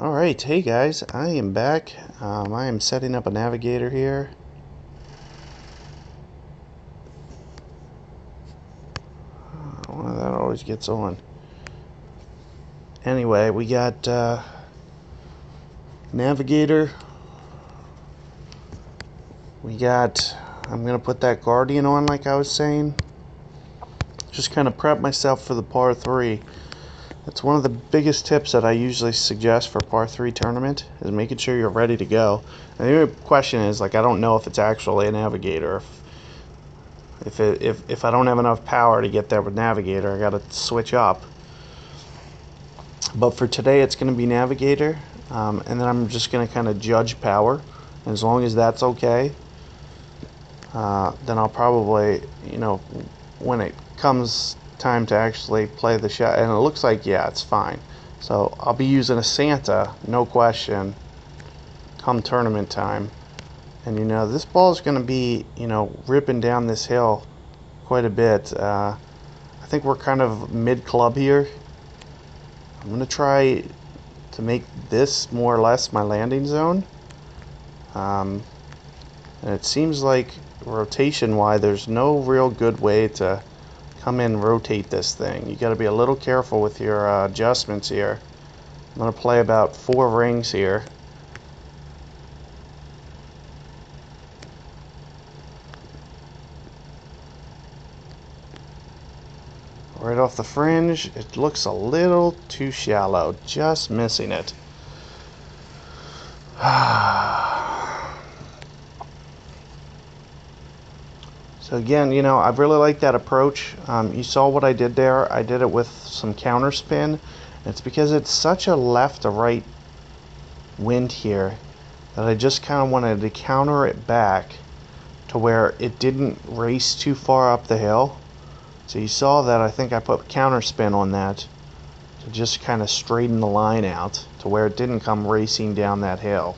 Alright, hey guys, I am back. I am setting up a navigator here. Well, that always gets on. Anyway, we got navigator. I'm going to put that Guardian on like I was saying. Just kind of prep myself for the par 3. That's one of the biggest tips that I usually suggest for par 3 tournament, is making sure you're ready to go. And the only question is, like, I don't know if it's actually a navigator. If I don't have enough power to get there with navigator, I gotta switch up. But for today, it's gonna be navigator, and then I'm just gonna kind of judge power. And as long as that's okay, then I'll probably, when it comes time to actually play the shot, and it looks like, yeah, it's fine. So I'll be using a Santa, no question, come tournament time. And this ball is going to be, ripping down this hill quite a bit. I think we're kind of mid-club here. I'm going to try to make this more or less my landing zone. And it seems like rotation-wise, there's no real good way to come in and rotate this thing. You got to be a little careful with your adjustments here. I'm going to play about 4 rings here. Right off the fringe, it looks a little too shallow, just missing it. So again, I really like that approach. You saw what I did there. I did it with some counter spin. It's because it's such a left to right wind here that I just kind of wanted to counter it back to where it didn't race too far up the hill. So you saw that I think I put counter spin on that to just kind of straighten the line out to where it didn't come racing down that hill.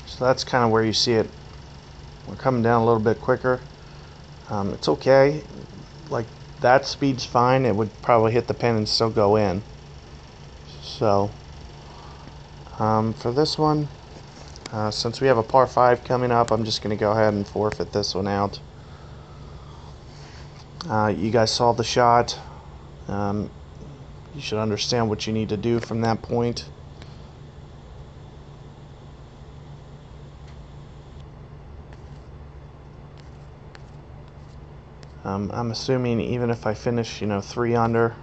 So that's kind of where you see it. We're coming down a little bit quicker. It's okay. Like, that speed's fine. It would probably hit the pin and still go in. So, for this one, since we have a par 5 coming up, I'm just going to go ahead and forfeit this one out. You guys saw the shot. You should understand what you need to do from that point. I'm assuming even if I finish, 3 under,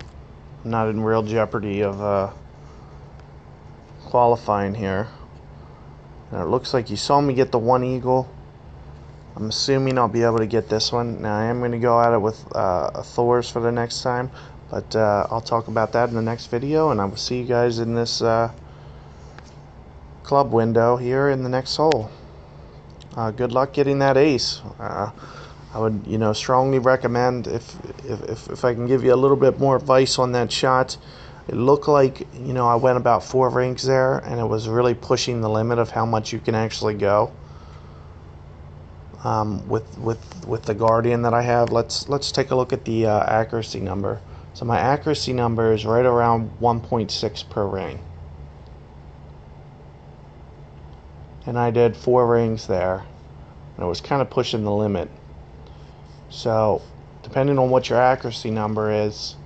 I'm not in real jeopardy of qualifying here. And it looks like you saw me get the 1 eagle. I'm assuming I'll be able to get this one. Now I am going to go at it with a Thors for the next time, but I'll talk about that in the next video, and I will see you guys in this club window here in the next hole. Good luck getting that ace. I would, strongly recommend, if I can give you a little bit more advice on that shot. It looked like, I went about 4 rings there, and it was really pushing the limit of how much you can actually go with the Guardian that I have. Let's take a look at the accuracy number. So my accuracy number is right around 1.6 per ring, and I did 4 rings there, and it was kind of pushing the limit. So, depending on what your accuracy number is,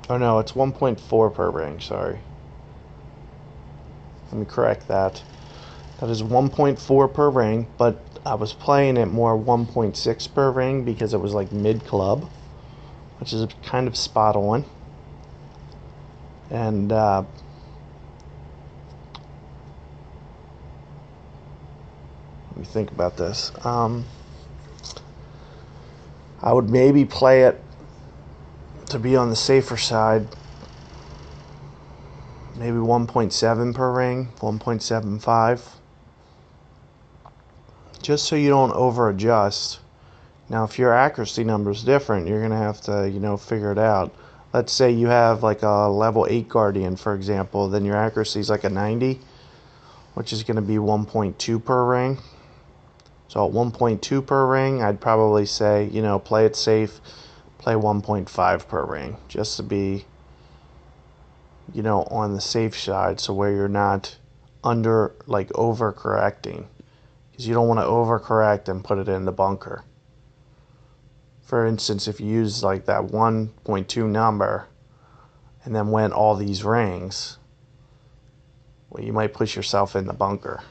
oh no, it's 1.4 per ring, sorry. Let me correct that. That is 1.4 per ring, but I was playing it more 1.6 per ring because it was like mid-club, which is kind of spot on. And let me think about this. I would maybe play it to be on the safer side maybe 1.7 per ring, 1.75, just so you don't over adjust. Now, if your accuracy number is different, you're going to have to, figure it out. Let's say you have like a level 8 Guardian, for example, then your accuracy is like a 90, which is going to be 1.2 per ring. So at 1.2 per ring, I'd probably say, play it safe, play 1.5 per ring, just to be, on the safe side, so where you're not overcorrecting, because you don't want to overcorrect and put it in the bunker. For instance, if you use like that 1.2 number and then went all these rings, well, you might push yourself in the bunker.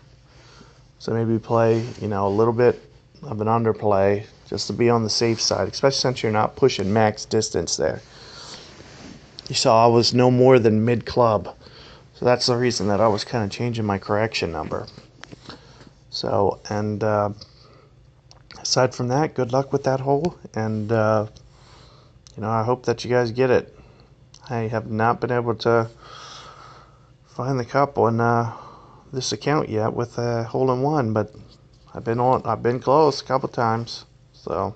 So maybe play, a little bit of an underplay just to be on the safe side, especially since you're not pushing max distance there. You saw I was no more than mid-club, so that's the reason that I was kind of changing my correction number. So, and aside from that, good luck with that hole, and I hope that you guys get it. I have not been able to find the cup on this account yet with a hole-in-one, but I've been close a couple times, so.